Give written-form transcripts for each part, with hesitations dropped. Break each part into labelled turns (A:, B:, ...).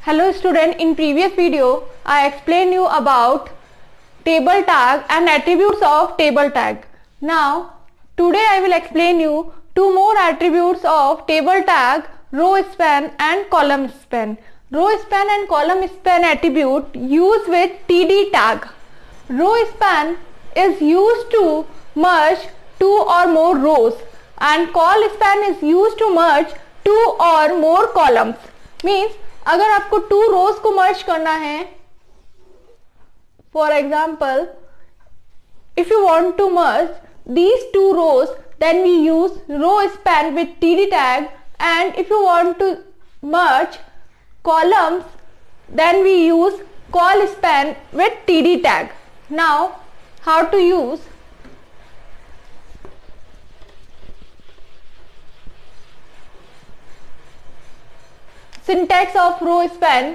A: Hello student, in previous video I explained you about table tag and attributes of table tag. Now today I will explain you two more attributes of table tag, row span and column span. Row span and column span attribute used with TD tag. Row span is used to merge two or more rows and col span is used to merge two or more columns. Means अगर आपको two rows को merge करना है, for example if you want to merge these two rows then we use row span with TD tag, and if you want to merge columns then we use col span with TD tag. Now how to use? Syntax of row span: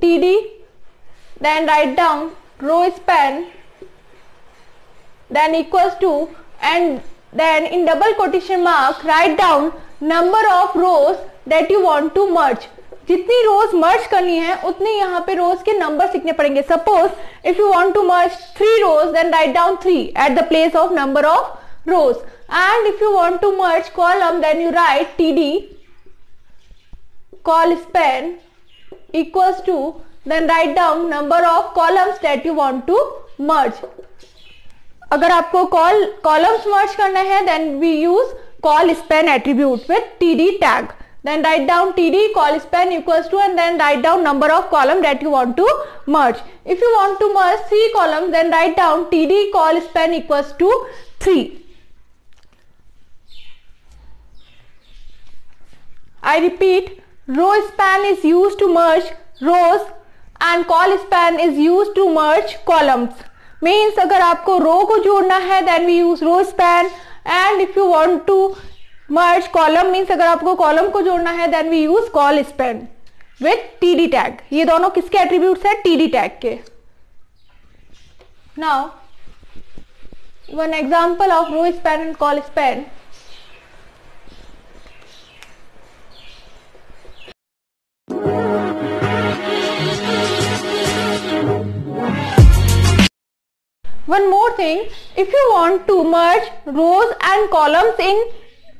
A: TD, then write down row span, then equals to, and then in double quotation mark write down number of rows that you want to merge. जितनी रोज मर्ज करनी है उतनी यहाँ पे रोज के number लिखने पड़ेंगे. Suppose if you want to merge 3 rows then write down 3 at the place of number of rows, and if you want to merge column then you write TD col span equals to, then write down number of columns that you want to merge. अगर आपको columns merge करना है then we use col span attribute with TD tag. Then write down TD col span equals to, and then write down number of column that you want to merge. If you want to merge 3 columns then write down TD col span equals to 3. I repeat, row span is used to merge rows and col span is used to merge columns. Means अगर आपको row को जोड़ना है then we use row span, and if you want to merge column means अगर आपको column को जोड़ना है then we use col span with TD tag. ये दोनों किसके attributes है? TD tag के. Now one example of row span and col span. One more thing, if you want to merge rows and columns in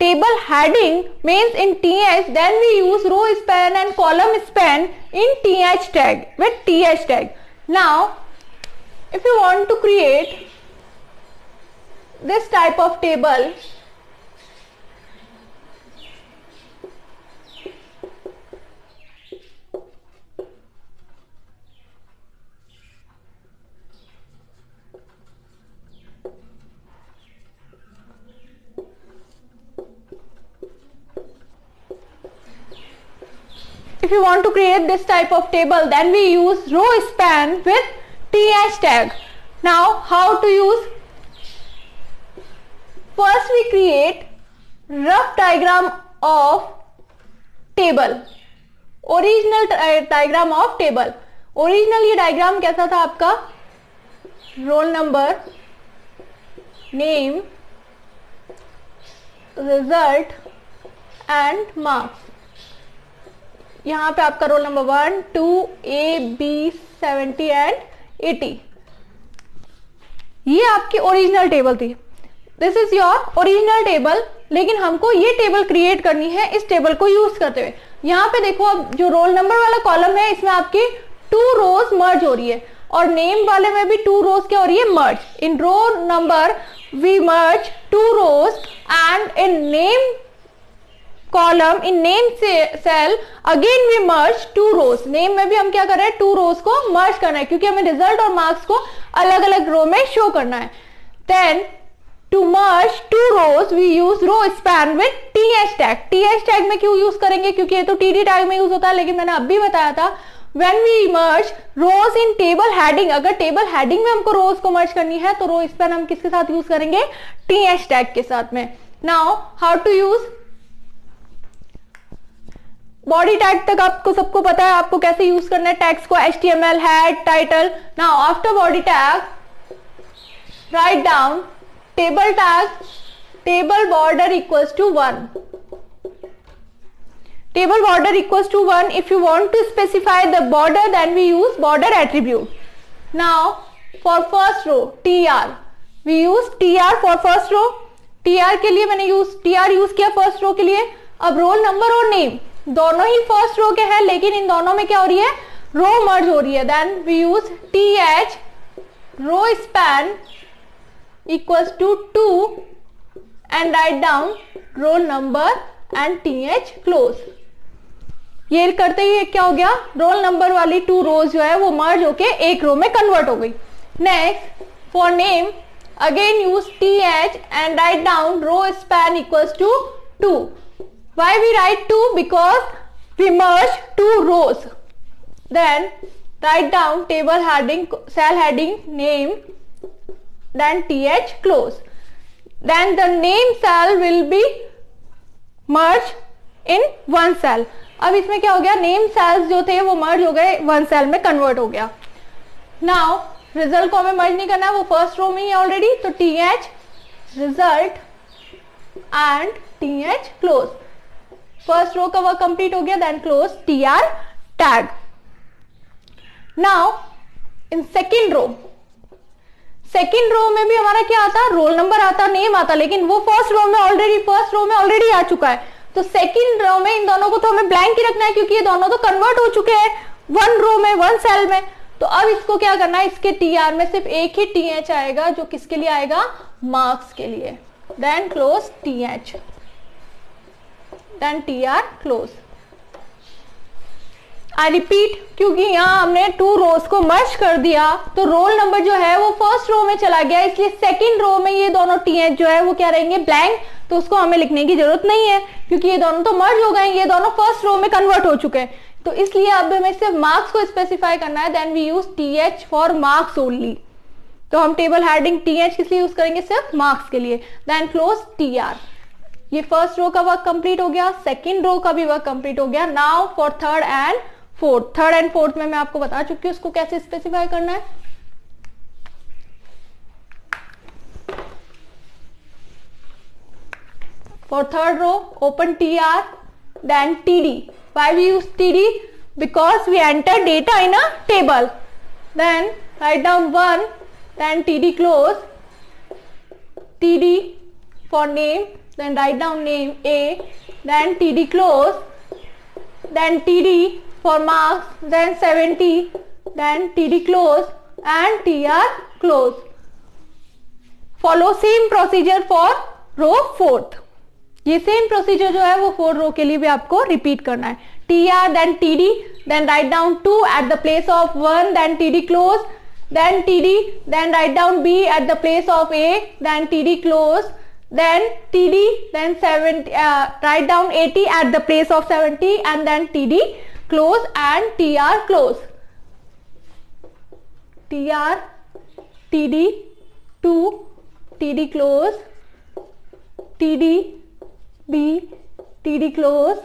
A: table heading means in TH, then we use row span and column span in TH tag with TH tag. Now if you want to create this type of table, if you want to create this type of table then we use row span with TH tag. Now how to use? First we create rough diagram of table, original diagram of table. Original ये diagram कैसा था आपका? Roll number, name, result and marks. यहाँ पे आपका roll number 1, 2, A, B, 70 and 80. ये आपकी original table थी. This is your original table. लेकिन हमको ये टेबल क्रिएट करनी है इस टेबल को यूज करते हुए. यहाँ पे देखो अब जो रोल नंबर वाला कॉलम है इसमें आपकी 2 रोज मर्ज हो रही है, और नेम वाले में भी 2 रोज क्या हो रही है? Merge. In row number we merge 2 rows and in name column, in name cell again we merge 2 rows. Name में भी हम क्या कर रहे हैं? 2 रोज को मर्ज करना है क्योंकि हमें रिजल्ट और मार्क्स को अलग अलग रो में शो करना है. Then to merge 2 rows we use row span with TH tag. TH tag में क्यों यूज करेंगे? क्योंकि ये तो TD टैग में यूज होता है, लेकिन मैंने अभी बताया था when we merge rows in table heading, अगर टेबल हेडिंग में हमको रोज को मर्ज करनी है तो रो स्पैन हम किसके साथ यूज करेंगे? TH टैग के साथ में. Now how to use? Body tag तक आपको सबको पता है आपको कैसे यूज करना है टैग्स को. HTML, head, title. Now after body tag write down table tag table border equals to 1. table border equals to 1. If you want to specify the border, then we use border attribute. Now for first row tr, we use tr for first row. tr के लिए मैंने tr use किया first row के लिए. अब roll number और name दोनों ही first row के हैं, लेकिन इन दोनों में क्या हो रही है, रो मर्ज हो रही है. Then we use th row span equals to 2 and write down roll number and th close. ये करते ही क्या हो गया, रोल नंबर वाली 2 रोज जो है वो मर्ज होके एक रो में कन्वर्ट हो गई. Next for name again use th and write down row span equals to 2. Why we write 2? Because we merge 2 rows. Then write down table heading, cell heading, name, then th close. Then the name cell will be merged in one cell. अब इसमें क्या हो गया, name sales जो थे वो मर्ज हो गए, वन सेल में कन्वर्ट हो गया. नाउ रिजल्ट को हमें मर्ज नहीं करना है, वो फर्स्ट रो में ही ऑलरेडी. तो th result and th close, first row का वर्क कंप्लीट हो गया. Then close tr tag. Now in second row, second row में भी हमारा क्या आता, रोल नंबर आता, नेम आता, लेकिन वो फर्स्ट रो में ऑलरेडी आ चुका है. तो सेकेंड रो में इन दोनों को तो हमें ब्लैंक ही रखना है, क्योंकि ये दोनों तो कन्वर्ट हो चुके हैं वन रो में, वन सेल में. तो अब इसको क्या करना है, इसके tr में सिर्फ एक ही th आएगा, जो किसके लिए आएगा, मार्क्स के लिए. Then close th, then tr close. I repeat, क्योंकि यहाँ हमने 2 रोज को मर्ज कर दिया, तो रोल नंबर जो है वो फर्स्ट रो में चला गया, इसलिए सेकंड रो में ये दोनों th जो है वो क्या रहेंगे, ब्लैंक. तो उसको हमें लिखने की जरूरत नहीं है, क्योंकि ये दोनों तो मर्ज हो गए, ये दोनों फर्स्ट रो में कन्वर्ट हो चुके हैं. तो इसलिए अब हमें सिर्फ मार्क्स को स्पेसिफाई करना है. Then we use th for marks only. तो हम टेबल हेडिंग th किस लिए यूज करेंगे, सिर्फ मार्क्स के लिए. Then close tr. ये फर्स्ट रो का वर्क कंप्लीट हो गया, सेकेंड रो का भी वर्क कंप्लीट हो गया. Now for third and fourth में मैं आपको बता चुकी हूँ उसको कैसे स्पेसिफाई करना है. For third row open tr, then td. Why we use td? Because we enter data in a table. Then write down 1, then td close, td for name, then write down name a, then td close, then td for marks, then 70, then td close and tr close. Follow same procedure for row 4th. ये same procedure जो है वो 4 रो के लिए भी आपको repeat करना है. tr then td, then write down 2 at the place of 1, then td close, then td, then write down b at the place of a, then td close, then td, then 70, write down 80 at the place of 70, and then td close and tr close. tr, td 2, td close, td b, td close,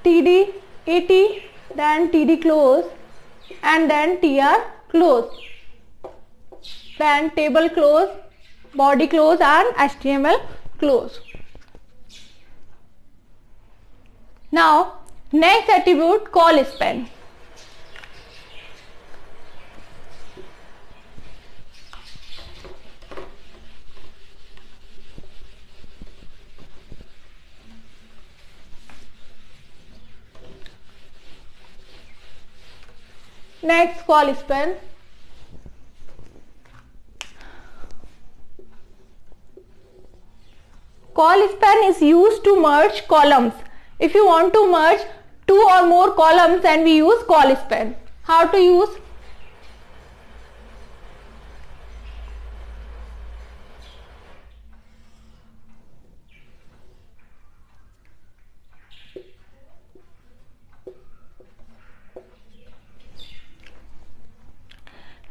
A: td 80, then td close and then tr close. Then table close, body close and html close. Now next attribute, call span. Next, call span. Call span is used to merge columns. If you want to merge 2 or more columns, then we use call span. How to use?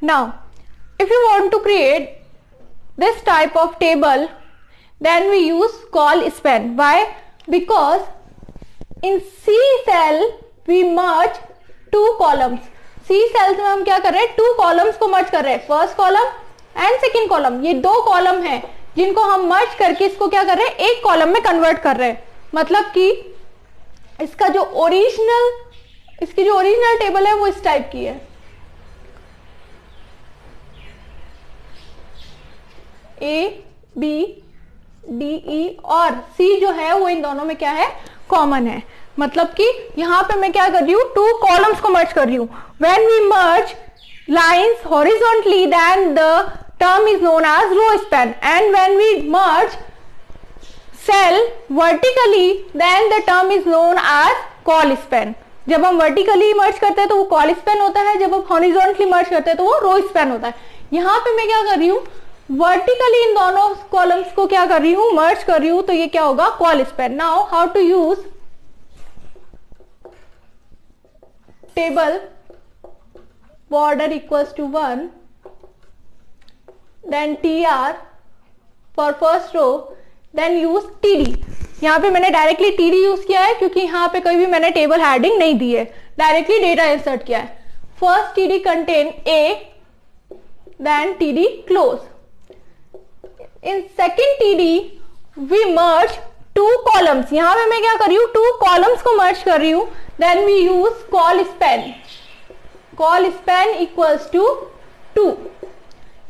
A: Now, if you want to create this type of table, then we use call span. Why? Because in C cell we merge 2 columns. C cells में हम क्या कर रहे हैं, 2 columns को merge कर रहे हैं, first column and second column. ये 2 कॉलम हैं जिनको हम मर्ज करके इसको क्या कर रहे हैं, एक कॉलम में कन्वर्ट कर रहे हैं. मतलब कि इसकी जो ओरिजिनल टेबल है वो इस टाइप की है, ए बी डी ई और सी जो है वो इन दोनों में क्या है, कॉमन है। मतलब कि यहां पे मैं क्या कर रही हूं, 2 कॉलम्स को मर्ज कर रही हूं। When we merge lines horizontally then the term is known as row span, and when we merge cell vertically then the term is known as col span. जब हम वर्टिकली मर्ज करते हैं तो वो कॉल स्पैन होता है, जब हम हॉरिजॉन्टली मर्ज करते हैं तो वो रो स्पैन होता है। यहां पे मैं क्या कर रही हूं, वर्टिकली इन दोनों कॉलम्स को क्या कर रही हूं, मर्ज कर रही हूं, तो ये क्या होगा, col span. Now how to use table border equals to 1, then tr for first row, then use td। यहाँ पे मैंने डायरेक्टली td यूज किया है क्योंकि यहाँ पे कोई भी मैंने टेबल हेडिंग नहीं दी है, डायरेक्टली डेटा इंसर्ट किया है। First td contain a, then td close। in second td we merge 2 columns। यहाँ पे मैं क्या कर रही हूँ, 2 columns को merge कर रही हूँ, then we use call span। call span equals to 2।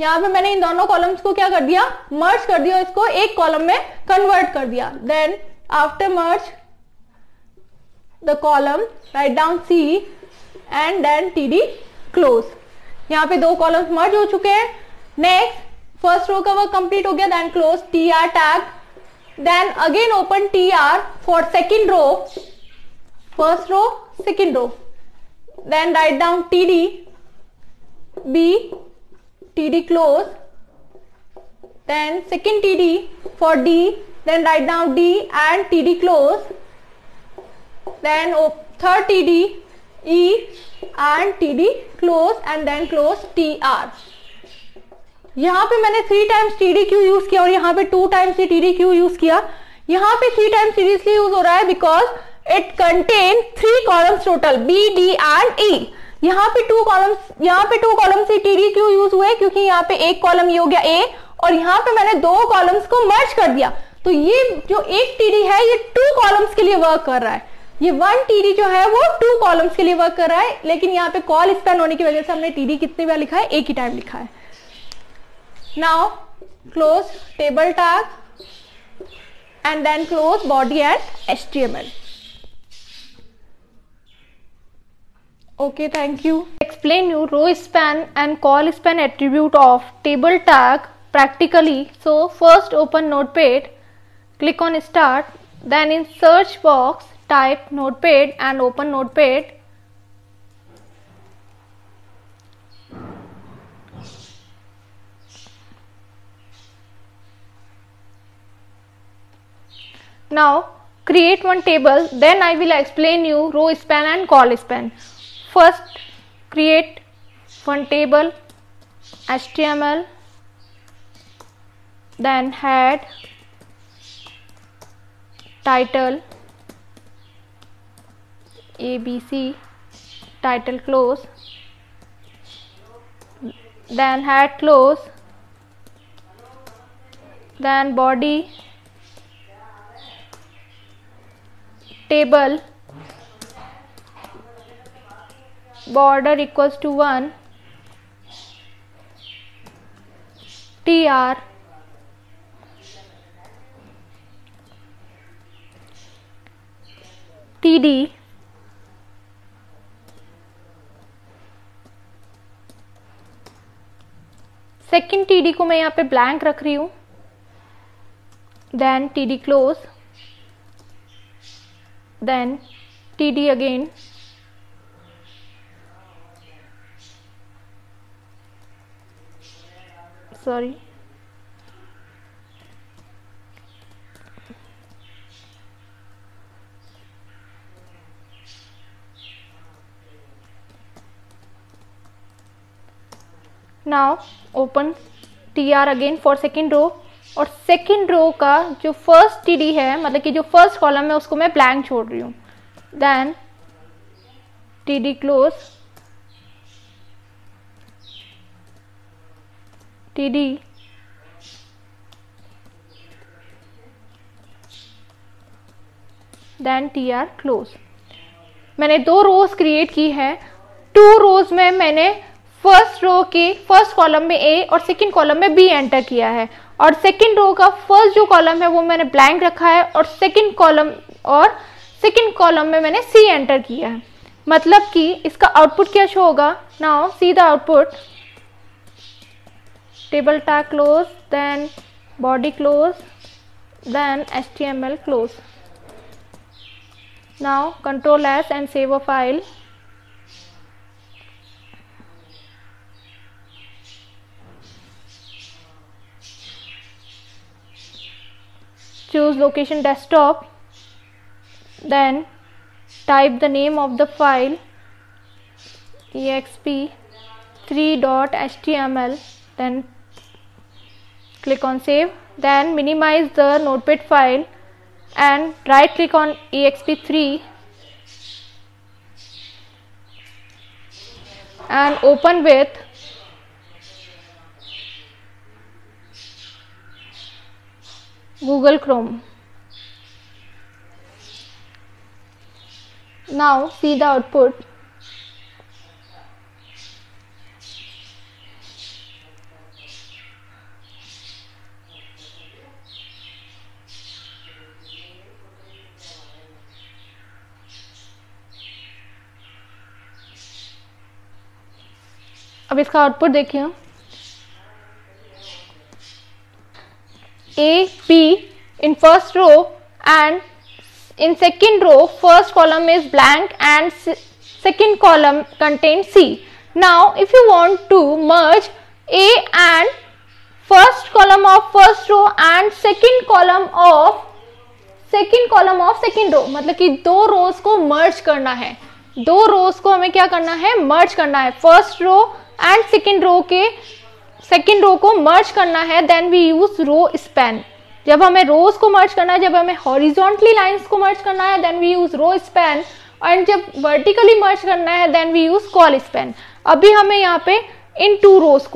A: यहां पे मैंने इन दोनों कॉलम्स को क्या कर दिया, मर्ज कर दिया, इसको एक कॉलम में कन्वर्ट कर दिया। Then after merge the column write down C and then TD close. यहां पे 2 कॉलम्स मर्ज हो चुके हैं। नेक्स्ट फर्स्ट रो का वर्क कंप्लीट हो गया, then close T R tag, then again open T R for second row, first row second row, then write down td b, td close, then second td for d, then write down d and td close, then third td e and td close, and then close tr। यहाँ पे मैंने 3 times td क्यों use किया और यहाँ पे 2 times td क्यों use किया। यहाँ पे 3 टाइम्स td इसलिए यूज हो रहा है because it contain 3 columns total B, D and E। यहाँ पे 2 columns से TD क्यों यूज हुए, क्योंकि यहाँ पे एक कॉलम ये हो गया A और यहाँ पे मैंने 2 कॉलम्स को मर्ज कर दिया, तो ये जो एक TD है ये 2 कॉलम्स के लिए वर्क कर रहा है। ये 1 TD जो है वो 2 कॉलम्स के लिए वर्क कर रहा है, लेकिन यहाँ पे कॉल स्पैन होने की वजह से हमने TD कितनी बार लिखा है, एक ही टाइम लिखा है। Now close table tag and then close body and HTML। Okay, thank you. Explain you row span and call span attribute of table tag practically. So first open Notepad, click on start, then in search box type Notepad and open Notepad. Now create one table, then I will explain you row span and call span. First create one table HTML, then head, title ABC, title close, then head close, then body, table border equals to 1, tr, td, second td को मैं यहाँ पे blank रख रही हूँ, then td close, then td again, sorry, now open tr again for second row, और second row का जो फर्स्ट टीडी है, मतलब कि जो फर्स्ट कॉलम है उसको मैं ब्लैंक छोड़ रही हूँ, then TD close, TD then tr close. मैंने 2 रोज क्रिएट की है। 2 रोज में मैंने फर्स्ट रो के फर्स्ट कॉलम में a और सेकंड कॉलम में b एंटर किया है, और सेकंड रो का फर्स्ट जो कॉलम है वो मैंने ब्लैंक रखा है, और सेकंड कॉलम में मैंने c एंटर किया है। मतलब कि इसका आउटपुट क्या शो होगा? Now see the output. Table tag close, then body close, then HTML close. Now Control S and save a file. Choose location desktop, then type the name of the file exp3.html, then click on save. Then minimize the notepad file and right click on exp3 and open with Google Chrome. Now see the output. अब इसका output देखिए, A, B in first row and in second row first column is blank and second column contains C. Now if you want to merge A and first column of first row and second column of second row, मतलब कि 2 रोज को merge करना है। 2 रोज को हमें क्या करना है? मर्ज करना है। First row and second row को मर्ज करना है, then we use row span. जब हमें रोज को मर्ज करना है, जब हमें हॉरिजॉन्टली लाइंस को मर्ज करना है, then we use row span, and जब वर्टिकली मर्ज करना है then we use col span. अभी हमें यहाँ पे इन टू रोज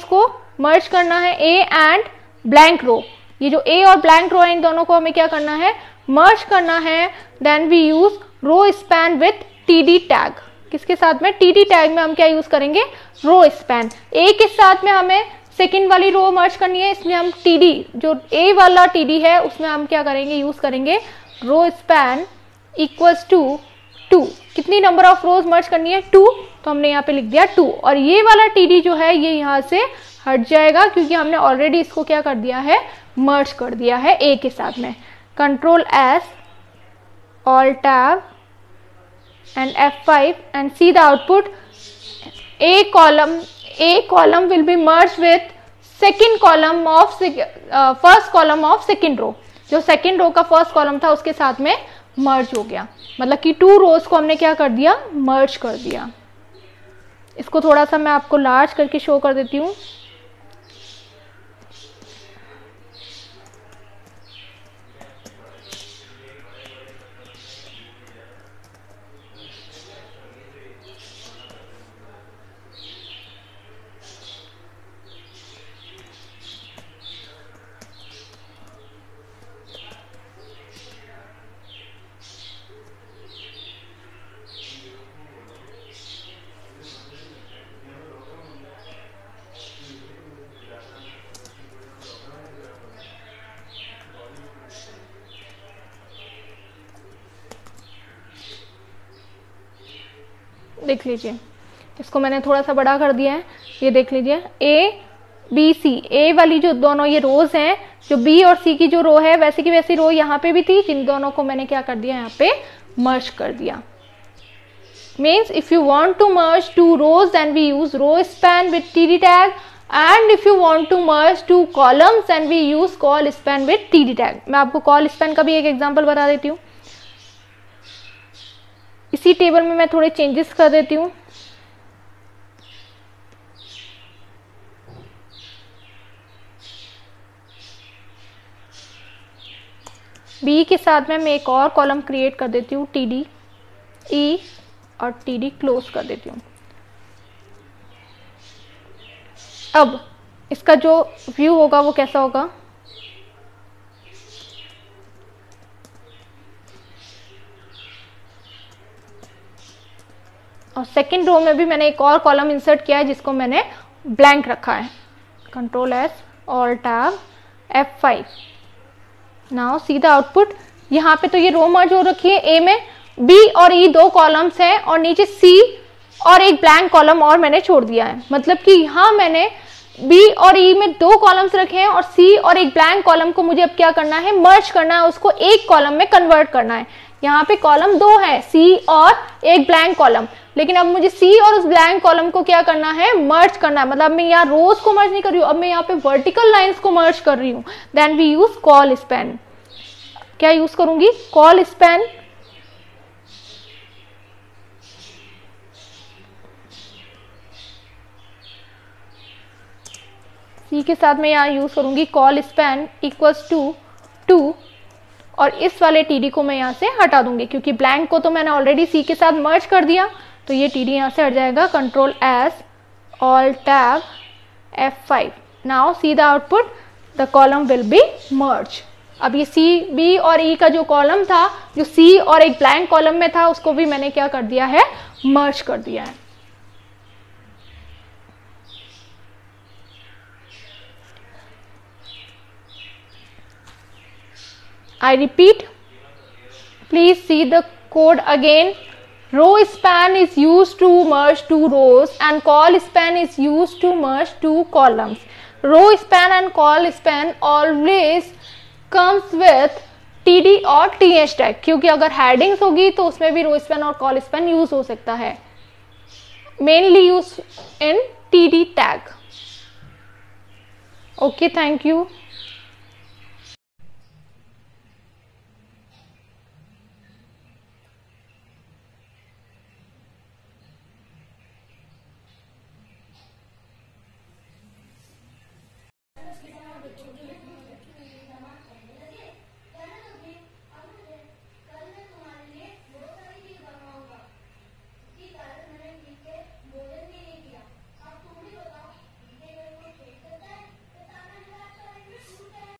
A: को मर्ज करना है, ए एंड ब्लैंक रो। ये जो ए और ब्लैंक रो है इन दोनों को हमें क्या करना है? मर्ज करना है। Then we use row span with TD tag. किसके साथ में? टीडी टैग में हम क्या यूज करेंगे? रो स्पैन। ए के साथ में हमें सेकेंड वाली रो मर्ज करनी है, इसलिए हम टीडी, जो ए वाला टीडी है उसमें हम क्या करेंगे? यूज करेंगे रो स्पैन इक्वल्स टू 2। कितनी नंबर ऑफ रोज मर्ज करनी है? 2, तो हमने यहाँ पे लिख दिया 2। और ये वाला टीडी जो है ये यहाँ से हट जाएगा क्योंकि हमने ऑलरेडी इसको क्या कर दिया है? मर्ज कर दिया है ए के साथ में। Control S, alt tab and F5 and see the output. A column will be merged with second column of first column of second row। जो second row का first column था उसके साथ में merge हो गया, मतलब कि 2 rows को हमने क्या कर दिया? merge कर दिया। इसको थोड़ा सा मैं आपको लार्ज करके शो कर देती हूँ। देख लीजिए, इसको मैंने थोड़ा सा बड़ा कर दिया है। ये देख लीजिए, ए बी सी, ए वाली जो दोनों ये रोज हैं, जो बी और सी की जो रो है वैसे की वैसी रो यहाँ पे भी थी, जिन दोनों को मैंने क्या कर दिया? यहाँ पे मर्ज कर दिया। Means if you want to merge 2 rows then we use row span with td tag, and if you want to merge 2 columns then we use call span with td tag। मैं आपको call span का भी एक example बता देती हूँ। इसी table में मैं थोड़े चेंजेस कर देती हूँ। बी के साथ में मैं एक और कॉलम क्रिएट कर देती हूँ, टीडी ई, और टीडी क्लोज कर देती हूँ। अब इसका जो व्यू होगा वो कैसा होगा? और सेकेंड रो में भी मैंने एक और कॉलम इंसर्ट किया है जिसको मैंने ब्लैंक रखा है। Control S alt tab F5। Now see the output. यहाँ पे तो ये रो मर्ज हो रखी है, ए में बी और ई दो कॉलम्स हैं और नीचे सी और एक ब्लैंक कॉलम और मैंने छोड़ दिया है। मतलब कि यहाँ मैंने बी और ई में दो कॉलम्स रखे हैं और सी और एक ब्लैंक कॉलम को मुझे अब क्या करना है, मर्ज करना है, उसको एक कॉलम में कन्वर्ट करना है। यहाँ पे कॉलम दो है, सी और एक ब्लैंक कॉलम, लेकिन अब मुझे सी और उस ब्लैंक कॉलम को क्या करना है, मर्ज करना है। मतलब मैं यहाँ रोज को मर्ज नहीं कर रही हूँ, अब मैं यहाँ पे वर्टिकल लाइंस को मर्ज कर रही हूँ। Then we use col span. क्या यूज करूंगी, कॉल स्पैन। सी के साथ मैं यहाँ यूज करूंगी कॉल स्पैन इक्वल्स टू 2 और इस वाले टीडी को मैं यहाँ से हटा दूंगी क्योंकि ब्लैंक को तो मैंने ऑलरेडी सी के साथ मर्ज कर दिया, तो ये टीडी यहाँ से हट जाएगा। Control S alt tab F5। Now see the output, the column will be मर्ज। अब ये सी बी और ई का जो कॉलम था, जो सी और एक ब्लैंक कॉलम में था, उसको भी मैंने क्या कर दिया है, मर्ज कर दिया है। I repeat, please see the code again. Row span is used to merge two rows and call span is used to merge two columns. Row span and call span always comes with TD और TH tag, क्योंकि अगर headings होगी तो उसमें भी row span और call span use हो सकता है। Mainly used in TD tag. Okay, thank you.